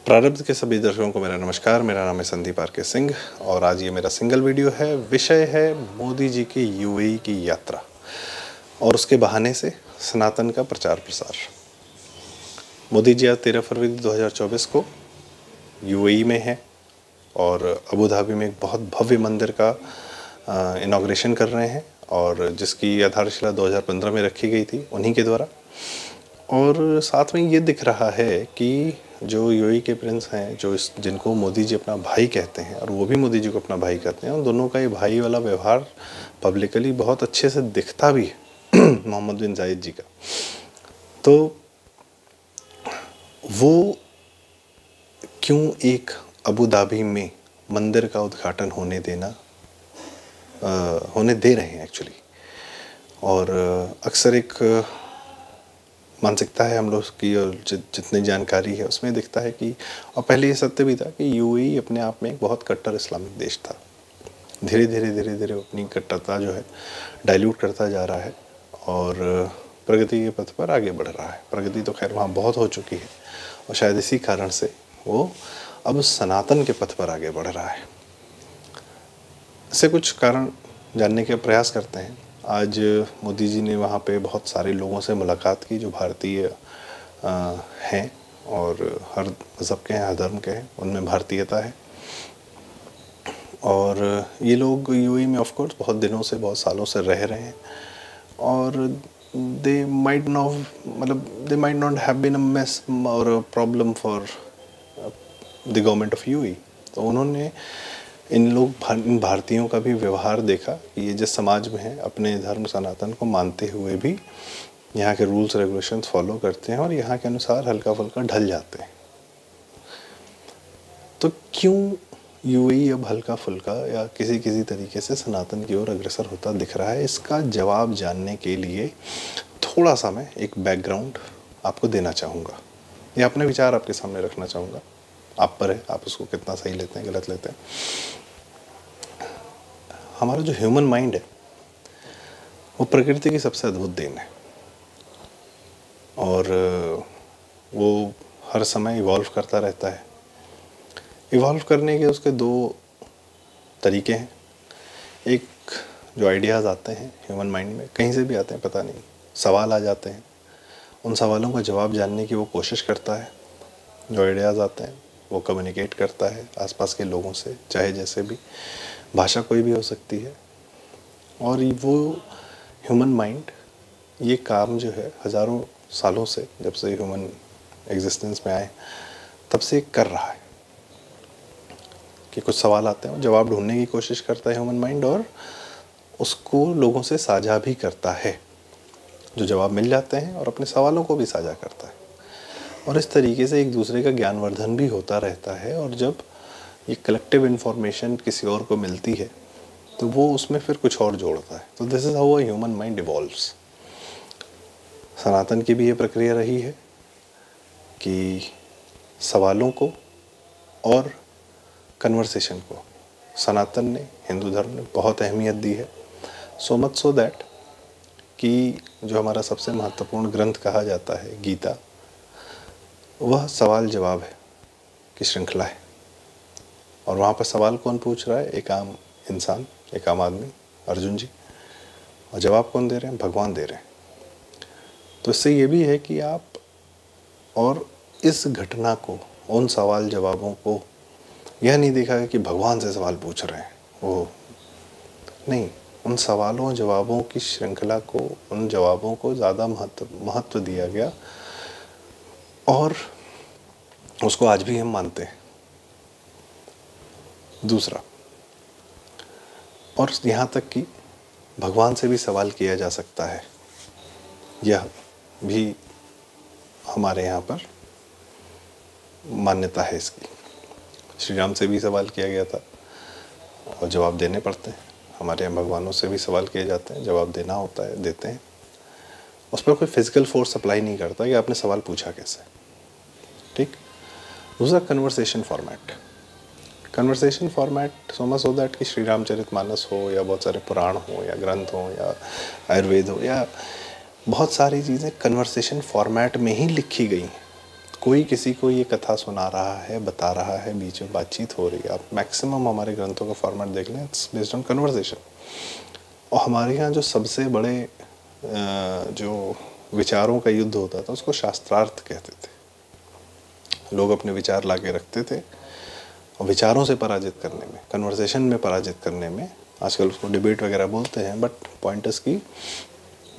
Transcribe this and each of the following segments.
प्रारब्ध के सभी दर्शकों को मेरा नमस्कार। मेरा नाम है संदीप आर के सिंह और आज ये मेरा सिंगल वीडियो है। विषय है मोदी जी की यूएई की यात्रा और उसके बहाने से सनातन का प्रचार प्रसार। मोदी जी आज 13 फरवरी 2024 को यूएई में है और अबू धाबी में एक बहुत भव्य मंदिर का इनॉग्रेशन कर रहे हैं और जिसकी आधारशिला 2015 में रखी गई थी उन्हीं के द्वारा। और साथ में ये दिख रहा है कि जो यूएई के प्रिंस हैं, जिनको मोदी जी अपना भाई कहते हैं और वो भी मोदी जी को अपना भाई कहते हैं, उन दोनों का ये भाई वाला व्यवहार पब्लिकली बहुत अच्छे से दिखता भी है मोहम्मद बिन जायद जी का। तो वो क्यों एक अबू धाबी में मंदिर का उद्घाटन होने दे रहे हैं एक्चुअली। और अक्सर एक मानसिकता है हम लोग की और जितनी जानकारी है उसमें दिखता है कि, और पहले ये सत्य भी था कि यूएई अपने आप में एक बहुत कट्टर इस्लामिक देश था। धीरे धीरे अपनी कट्टरता जो है डाइल्यूट करता जा रहा है और प्रगति के पथ पर आगे बढ़ रहा है। प्रगति तो खैर वहाँ बहुत हो चुकी है और शायद इसी कारण से वो अब सनातन के पथ पर आगे बढ़ रहा है। इससे कुछ कारण जानने का प्रयास करते हैं। आज मोदी जी ने वहाँ पे बहुत सारे लोगों से मुलाकात की जो भारतीय हैं और हर मज़हब के हैं, हर धर्म के हैं, उनमें भारतीयता है। और ये लोग यूएई में ऑफ कोर्स बहुत दिनों से, बहुत सालों से रह रहे हैं और they might not have been a mess or a problem for the government of UAE. तो उन्होंने इन भारतीयों का भी व्यवहार देखा कि ये जिस समाज में है अपने धर्म सनातन को मानते हुए भी यहाँ के रूल्स रेगुलेशंस फॉलो करते हैं और यहाँ के अनुसार हल्का फुल्का ढल जाते हैं। तो क्यों यूएई अब हल्का फुल्का या किसी तरीके से सनातन की ओर अग्रसर होता दिख रहा है, इसका जवाब जानने के लिए थोड़ा सा मैं एक बैकग्राउंड आपको देना चाहूँगा या अपने विचार आपके सामने रखना चाहूँगा। आप पर है, आप उसको कितना सही लेते हैं, गलत लेते हैं। हमारा जो ह्यूमन माइंड है वो प्रकृति की सबसे अद्भुत देन है और वो हर समय इवॉल्व करता रहता है। इवॉल्व करने के उसके दो तरीके हैं। एक, जो आइडियाज़ आते हैं ह्यूमन माइंड में, कहीं से भी आते हैं पता नहीं, सवाल आ जाते हैं, उन सवालों का जवाब जानने की वो कोशिश करता है। जो आइडियाज़ आते हैं वो कम्युनिकेट करता है आसपास के लोगों से, चाहे जैसे भी, भाषा कोई भी हो सकती है। और वो ह्यूमन माइंड ये काम जो है हज़ारों सालों से, जब से ह्यूमन एग्जिस्टेंस में आए तब से कर रहा है कि कुछ सवाल आते हैं, जवाब ढूंढने की कोशिश करता है ह्यूमन माइंड और उसको लोगों से साझा भी करता है। जो जवाब मिल जाते हैं और अपने सवालों को भी साझा करता है और इस तरीके से एक दूसरे का ज्ञानवर्धन भी होता रहता है। और जब ये कलेक्टिव इन्फॉर्मेशन किसी और को मिलती है तो वो उसमें फिर कुछ और जोड़ता है। तो this is how a human mind evolves. Sanatan की भी ये प्रक्रिया रही है कि सवालों को और कन्वर्सेशन को सनातन ने, हिंदू धर्म ने बहुत अहमियत दी है। सो मच सो दैट कि जो हमारा सबसे महत्वपूर्ण ग्रंथ कहा जाता है गीता, वह सवाल जवाब है की श्रृंखला है। और वहाँ पर सवाल कौन पूछ रहा है? एक आम इंसान, एक आम आदमी, अर्जुन जी। और जवाब कौन दे रहे हैं? भगवान दे रहे हैं। तो इससे ये भी है कि आप और इस घटना को, उन सवाल जवाबों को, यह नहीं देखा है कि भगवान से सवाल पूछ रहे हैं, वो नहीं, उन सवालों जवाबों की श्रृंखला को, उन जवाबों को ज़्यादा महत्व दिया गया और उसको आज भी हम मानते हैं। दूसरा, और यहाँ तक कि भगवान से भी सवाल किया जा सकता है, यह भी हमारे यहाँ पर मान्यता है इसकी। श्री राम से भी सवाल किया गया था और जवाब देने पड़ते हैं। हमारे यहाँ भगवानों से भी सवाल किए जाते हैं, जवाब देना होता है, देते हैं। उस पर कोई फिजिकल फोर्स अप्लाई नहीं करता कि आपने सवाल पूछा कैसे। ठीक। दूसरा, conversation format. Conversation format so much so that कि श्री रामचरितमानस हो या बहुत सारे पुराण हो या ग्रंथ हो या आयुर्वेद हो या बहुत सारी चीज़ें कन्वर्सेशन फॉर्मेट में ही लिखी गई हैं। कोई किसी को ये कथा सुना रहा है, बता रहा है, बीच में बातचीत हो रही है। आप मैक्सिमम हमारे ग्रंथों का फॉर्मेट देख लें, इट्स बेस्ड ऑन कन्वर्सेशन। और हमारे यहाँ जो सबसे बड़े जो विचारों का युद्ध होता था उसको शास्त्रार्थ कहते थे। लोग अपने विचार लाके रखते थे और विचारों से पराजित करने में, कन्वर्सेशन में पराजित करने में, आजकल उसको डिबेट वगैरह बोलते हैं, बट पॉइंट इज की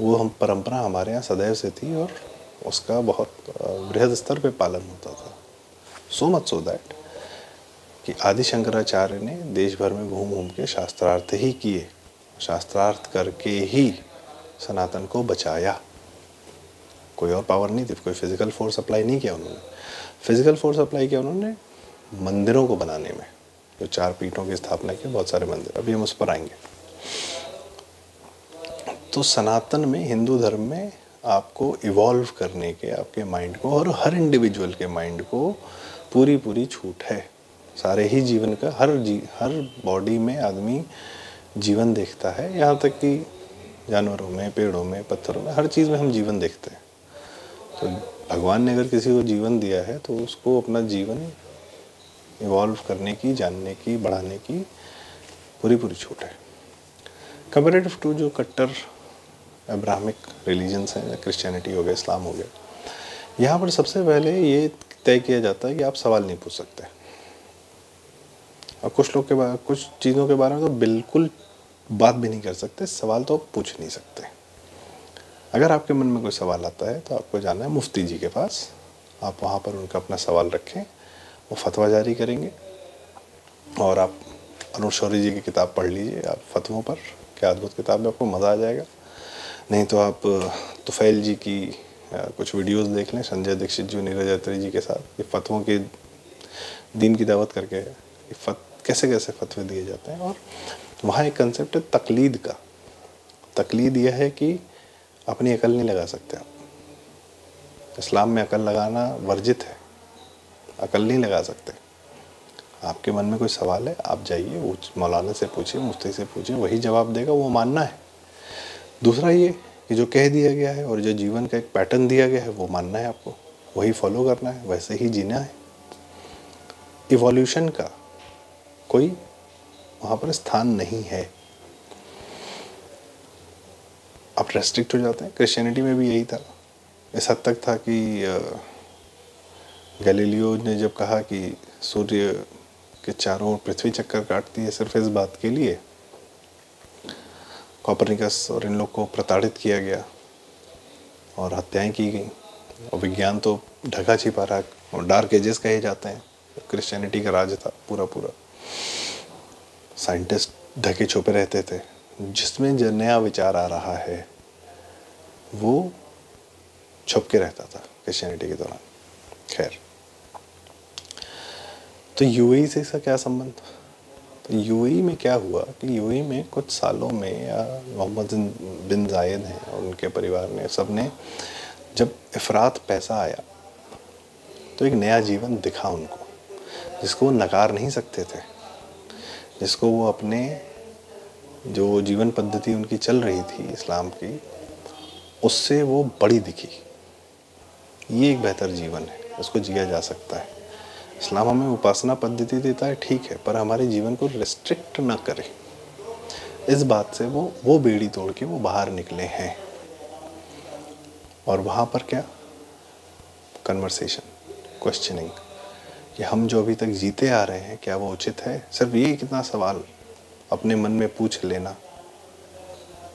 वो हम परंपरा हमारे यहाँ सदैव से थी और उसका बहुत बृहद स्तर पे पालन होता था। सो मच सो दैट कि आदि शंकराचार्य ने देश भर में घूम घूम के शास्त्रार्थ ही किए, शास्त्रार्थ करके ही सनातन को बचाया। कोई और पावर नहीं थी, कोई फिजिकल फोर्स अप्लाई नहीं किया उन्होंने। फिजिकल फोर्स अप्लाई किया उन्होंने मंदिरों को बनाने में, जो 4 पीठों की स्थापना की, बहुत सारे मंदिर, अभी हम उस पर आएंगे। तो सनातन में, हिंदू धर्म में आपको इवॉल्व करने के, आपके माइंड को और हर इंडिविजुअल के माइंड को पूरी छूट है। सारे ही जीवन का हर बॉडी में आदमी जीवन देखता है, यहाँ तक कि जानवरों में, पेड़ों में, पत्थरों में, हर चीज़ में हम जीवन देखते हैं। तो भगवान ने अगर किसी को जीवन दिया है तो उसको अपना जीवन इवॉल्व करने की, जानने की, बढ़ाने की पूरी छूट है। कंपैरेटिव टू जो कट्टर अब्राहमिक रिलीजन्स हैं, क्रिश्चियनिटी हो गया, इस्लाम हो गया, यहाँ पर सबसे पहले ये तय किया जाता है कि आप सवाल नहीं पूछ सकते। और कुछ लोग के बारे, कुछ चीज़ों के बारे में तो बिल्कुल बात भी नहीं कर सकते, सवाल तो आप पूछ नहीं सकते। अगर आपके मन में कोई सवाल आता है तो आपको जाना है मुफ्ती जी के पास, आप वहाँ पर उनका अपना सवाल रखें, वो फतवा जारी करेंगे। और आप अरुण शौरी जी की किताब पढ़ लीजिए, आप फतवों पर, क्या अद्भुत किताब है, आपको मज़ा आ जाएगा। नहीं तो आप तुफैल जी की कुछ वीडियोस देख लें, संजय दीक्षित जी, नीरज अत्री जी के साथ, ये फतवों के दीन की दावत करके कैसे कैसे फतवे दिए जाते हैं। और वहाँ एक कंसेप्ट है तकलीद का। तकलीद यह है कि अपनी अकल नहीं लगा सकते आप। इस्लाम में अकल लगाना वर्जित है, अकल नहीं लगा सकते। आपके मन में कोई सवाल है, आप जाइए, वो मौलाना से पूछिए, मुफ्ती से पूछिए, वही जवाब देगा, वो मानना है। दूसरा ये कि जो कह दिया गया है और जो जीवन का एक पैटर्न दिया गया है वो मानना है आपको, वही फॉलो करना है, वैसे ही जीना है। इवोल्यूशन का कोई वहाँ पर स्थान नहीं है। आप रेस्ट्रिक्ट हो जाते हैं। क्रिश्चियनिटी में भी यही था, इस हद तक था कि गैलीलियो ने जब कहा कि सूर्य के चारों ओर पृथ्वी चक्कर काटती है, सिर्फ इस बात के लिए कोपरनिकस और इन लोग को प्रताड़ित किया गया और हत्याएं की गई। और विज्ञान तो ढका छिपा रहा, और डार्क एजेस कहे जाते हैं, क्रिश्चियनिटी का राज था पूरा। साइंटिस्ट ढके छुपे रहते थे, जिसमें जो नया विचार आ रहा है वो छुप के रहता था क्रिश्चियनिटी के दौरान। खैर, तो यूएई से इसका क्या संबंध? तो यूएई में क्या हुआ कि यूएई में कुछ सालों में, या मोहम्मद बिन जायद हैं और उनके परिवार ने, सब ने, जब इफरात पैसा आया तो एक नया जीवन दिखा उनको, जिसको वो नकार नहीं सकते थे, जिसको वो अपने जो जीवन पद्धति उनकी चल रही थी इस्लाम की, उससे वो बड़ी दिखी। ये एक बेहतर जीवन है, उसको जिया जा सकता है। इस्लाम हमें उपासना पद्धति देता है, ठीक है, पर हमारे जीवन को रिस्ट्रिक्ट ना करे। इस बात से वो बेड़ी तोड़ के वो बाहर निकले हैं। और वहाँ पर क्या, कन्वर्सेशन, क्वेश्चनिंग, कि हम जो अभी तक जीते आ रहे हैं क्या वो उचित है? सिर्फ ये कितना सवाल अपने मन में पूछ लेना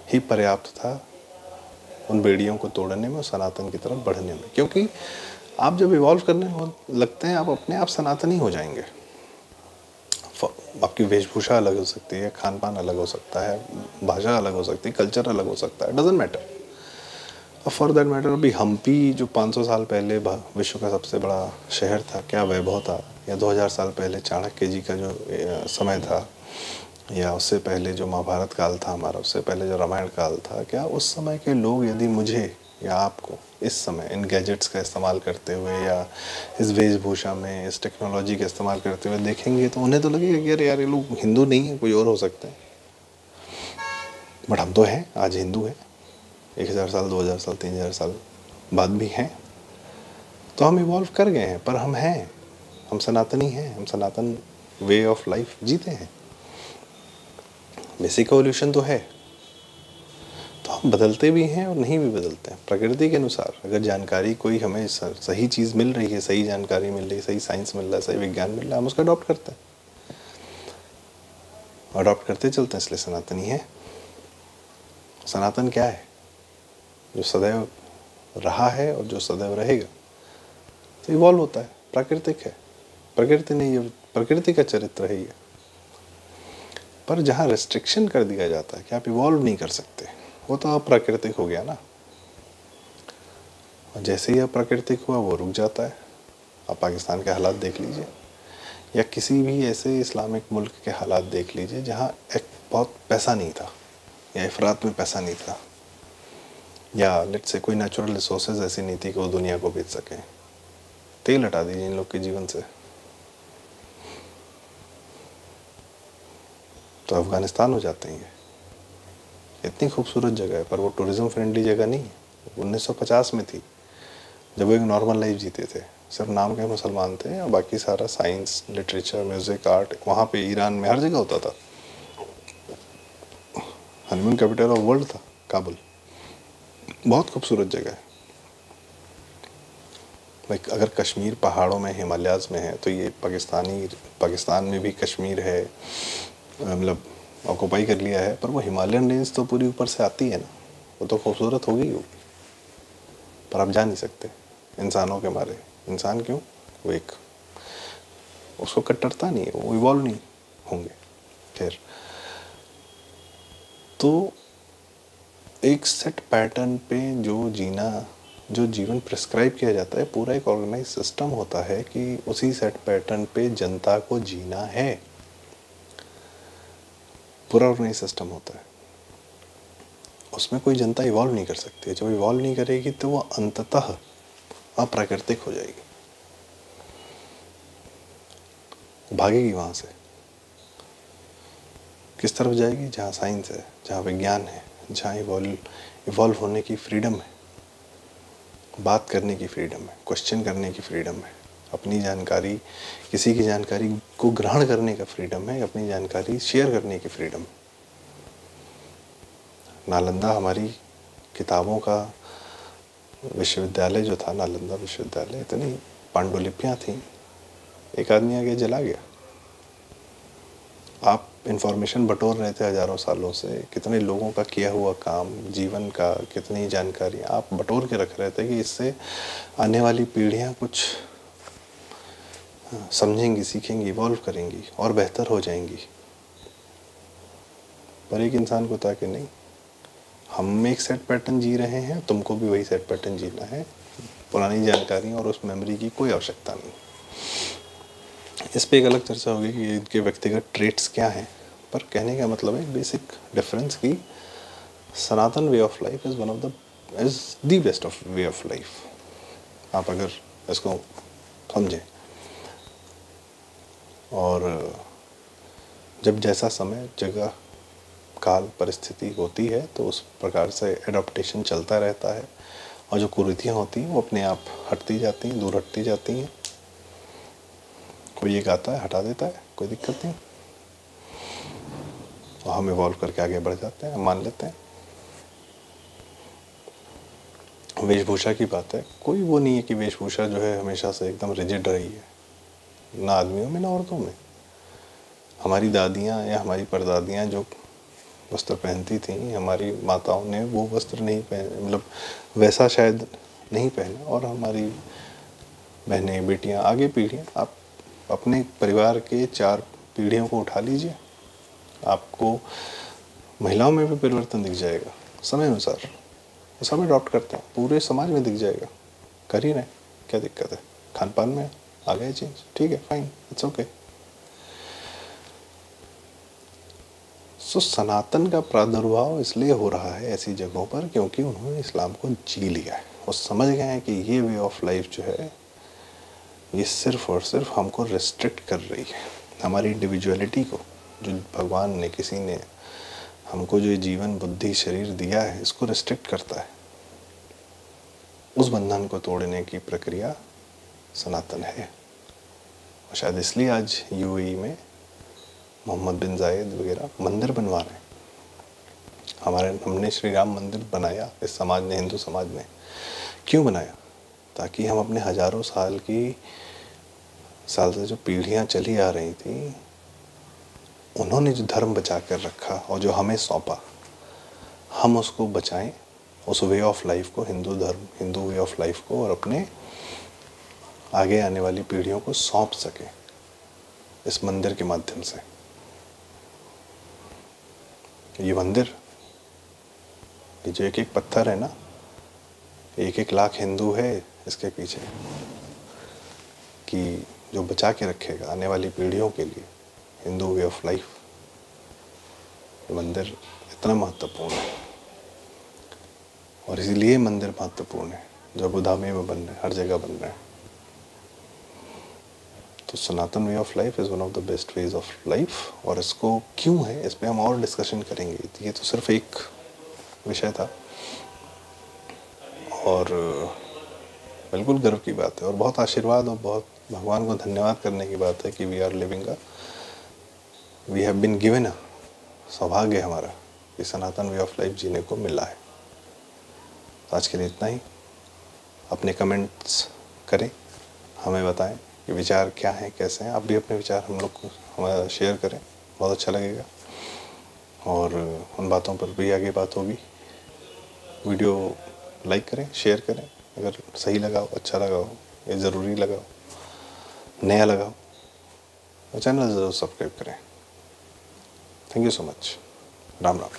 ही पर्याप्त था उन बेड़ियों को तोड़ने में, सनातन की तरफ बढ़ने में। क्योंकि आप जब इवॉल्व करने लगते हैं, आप अपने आप सनातनी हो जाएंगे। आपकी वेशभूषा अलग हो सकती है, खान पान अलग हो सकता है, भाषा अलग हो सकती है, कल्चर अलग हो सकता है, डजेंट मैटर। और फॉर दैट मैटर, अभी हम्पी जो 500 साल पहले विश्व का सबसे बड़ा शहर था, क्या वैभव था, या 2000 साल पहले चाणक्य जी का जो समय था, या उससे पहले जो महाभारत काल था हमारा, उससे पहले जो रामायण काल था, क्या उस समय के लोग यदि मुझे या आपको इस समय इन गैजेट्स का इस्तेमाल करते हुए या इस वेशभूषा में, इस टेक्नोलॉजी का इस्तेमाल करते हुए देखेंगे तो उन्हें तो लगेगा कि यार ये लोग हिंदू नहीं है, कोई और हो सकते हैं। बट हम तो हैं, आज हिंदू हैं, 1000 साल, 2000 साल, 3000 साल बाद भी हैं। तो हम इवॉल्व कर गए हैं, पर हम हैं, हम सनातनी हैं, हम सनातन वे ऑफ लाइफ जीते हैं। बेसिक एवोल्यूशन तो है, तो हम बदलते भी हैं और नहीं भी बदलते हैं प्रकृति के अनुसार। अगर जानकारी कोई हमें सही चीज़ मिल रही है, सही जानकारी मिल रही है, सही साइंस मिल रहा है, सही विज्ञान मिल रहा है, हम उसका अडॉप्ट करते हैं, अडॉप्ट करते चलते हैं, इसलिए सनातनी है। सनातन क्या है? जो सदैव रहा है और जो सदैव रहेगा। तो इवॉल्व होता है, प्राकृतिक है, प्रकृति नहीं, ये प्रकृति का चरित्र है ये। पर जहाँ रेस्ट्रिक्शन कर दिया जाता है कि आप इवॉल्व नहीं कर सकते, वो तो अप्राकृतिक हो गया ना। और जैसे ही अप्राकृतिक हुआ वो रुक जाता है। आप पाकिस्तान के हालात देख लीजिए, या किसी भी ऐसे इस्लामिक मुल्क के हालात देख लीजिए जहाँ एक बहुत पैसा नहीं था, या इफरात में पैसा नहीं था, या लेट से कोई नेचुरल रिसोर्सेज ऐसी नहीं थी कि वो दुनिया को बेच सकें। तेल हटा दीजिए इन लोग के जीवन से, तो अफ़गानिस्तान हो जाते हैं। इतनी खूबसूरत जगह है, पर वो टूरिज़्म फ्रेंडली जगह नहीं है। 1950 में थी, जब वो एक नॉर्मल लाइफ जीते थे, सिर्फ नाम के मुसलमान थे और बाकी सारा साइंस, लिटरेचर, म्यूज़िक, आर्ट वहाँ पे ईरान में हर जगह होता था। हनीमून कैपिटल ऑफ वर्ल्ड था काबुल। बहुत खूबसूरत जगह है भाई। अगर कश्मीर पहाड़ों में, हिमालयाज़ में है, तो ये पाकिस्तान में भी कश्मीर है, मतलब ऑक्यूपाई कर लिया है, पर वो हिमालयन रेंज तो पूरी ऊपर से आती है ना, वो तो खूबसूरत होगी ही होगी, पर आप जा नहीं सकते इंसानों के मारे। इंसान क्यों? वो एक, उसको कट्टरता नहीं है, वो इवॉल्व नहीं होंगे। फिर तो एक सेट पैटर्न पे जो जीवन प्रिस्क्राइब किया जाता है, पूरा एक ऑर्गेनाइज सिस्टम होता है कि उसी सेट पैटर्न पे जनता को जीना है। पूरा ऑर्गेनाइज सिस्टम होता है, उसमें कोई जनता इवॉल्व नहीं कर सकती। जब इवॉल्व नहीं करेगी तो वो अंततः अप्राकृतिक हो जाएगी, भागेगी वहाँ से। किस तरफ जाएगी? जहाँ साइंस है, जहाँ विज्ञान है, जहाँ इवॉल्व होने की फ्रीडम है, बात करने की फ्रीडम है, क्वेश्चन करने की फ्रीडम है, अपनी जानकारी, किसी की जानकारी को ग्रहण करने का फ्रीडम है, अपनी जानकारी शेयर करने की फ्रीडम। नालंदा हमारी किताबों का विश्वविद्यालय जो था, नालंदा विश्वविद्यालय, इतनी पांडुलिपियाँ थीं, एक आदमी आगे जला गया। आप इंफॉर्मेशन बटोर रहे थे हज़ारों सालों से, कितने लोगों का किया हुआ काम, जीवन का कितनी जानकारी आप बटोर के रख रहे थे कि इससे आने वाली पीढ़ियाँ कुछ समझेंगी, सीखेंगी, इवॉल्व करेंगी और बेहतर हो जाएंगी। पर एक इंसान को था कि नहीं, हम एक सेट पैटर्न जी रहे हैं, तुमको भी वही सेट पैटर्न जीना है। पुरानी जानकारी और उस मेमोरी की कोई आवश्यकता नहीं। इस पे एक अलग चर्चा होगी कि इनके व्यक्तिगत ट्रेट्स क्या हैं, पर कहने का मतलब है बेसिक डिफरेंस की Sanatan way of life is the best of way of life. आप अगर इसको समझें, और जब जैसा समय, जगह, काल, परिस्थिति होती है तो उस प्रकार से एडॉप्टेशन चलता रहता है, और जो कुरीतियाँ होती हैं वो अपने आप हटती जाती हैं, दूर हटती जाती हैं। कोई एक आता है, हटा देता है, कोई दिक्कत नहीं, और हम इवॉल्व करके आगे बढ़ जाते हैं, मान लेते हैं। वेशभूषा की बात है, कोई वो नहीं है कि वेशभूषा जो है हमेशा से एकदम रिजिड रही है, ना आदमियों में ना औरतों में। हमारी दादियाँ या हमारी परदादियाँ जो वस्त्र पहनती थीं, हमारी माताओं ने वो वस्त्र नहीं पहने, मतलब वैसा शायद नहीं पहना। और हमारी बहनें, बेटियाँ, आगे पीढ़ियाँ, आप अपने परिवार के 4 पीढ़ियों को उठा लीजिए, आपको महिलाओं में भी परिवर्तन दिख जाएगा समय अनुसार। सब अडॉप्ट करते हैं, पूरे समाज में दिख जाएगा, कर ही रहे, क्या दिक्कत है? खान पान में आ गए चेंज, ठीक है, फाइन, इट्स ओके। सो सनातन का प्रादुर्भाव इसलिए हो रहा है ऐसी जगहों पर क्योंकि उन्होंने इस्लाम को जी लिया है। वो समझ गए हैं कि ये वे ऑफ लाइफ जो है ये सिर्फ और सिर्फ हमको रिस्ट्रिक्ट कर रही है, हमारी इंडिविजुअलिटी को। जो भगवान ने, किसी ने हमको जो जीवन, बुद्धि, शरीर दिया है, इसको रिस्ट्रिक्ट करता है। उस बंधन को तोड़ने की प्रक्रिया सनातन है। और शायद इसलिए आज यूएई में मोहम्मद बिन जायद वगैरह मंदिर बनवा रहे हैं। हमने श्री राम मंदिर बनाया, इस समाज ने, हिंदू समाज ने क्यों बनाया? ताकि हम अपने हजारों साल से जो पीढ़ियां चली आ रही थी, उन्होंने जो धर्म बचा कर रखा और जो हमें सौंपा, हम उसको बचाएं, उस वे ऑफ लाइफ को, हिंदू वे ऑफ लाइफ को, और अपने आगे आने वाली पीढ़ियों को सौंप सके इस मंदिर के माध्यम से। ये मंदिर, ये जो एक एक पत्थर है ना, 1-1 लाख हिंदू है इसके पीछे, कि जो बचा के रखेगा आने वाली पीढ़ियों के लिए हिंदू वे ऑफ लाइफ। ये मंदिर इतना महत्वपूर्ण है, और इसीलिए मंदिर महत्वपूर्ण है जो अबू धाबी में बन रहे हैं, हर जगह बन रहे हैं। तो Sanatan way of life is one of the best ways of life. और इसको क्यों है, इस पर हम और डिस्कशन करेंगे। ये तो सिर्फ एक विषय था, और बिल्कुल गर्व की बात है, और बहुत आशीर्वाद और बहुत भगवान को धन्यवाद करने की बात है कि we have been given a सौभाग्य हमारा कि सनातन वे ऑफ लाइफ जीने को मिला है। तो आज के लिए इतना ही। अपने कमेंट्स करें, हमें बताएं कि विचार क्या हैं, कैसे हैं। आप भी अपने विचार हम लोग को हमारा शेयर करें, बहुत अच्छा लगेगा। और उन बातों पर भी आगे बात होगी। वीडियो लाइक करें, शेयर करें अगर सही लगा हो, अच्छा लगा हो, या ज़रूरी लगा हो, नया लगा हो, तो चैनल ज़रूर सब्सक्राइब करें। Thank you so much. Ram Ram.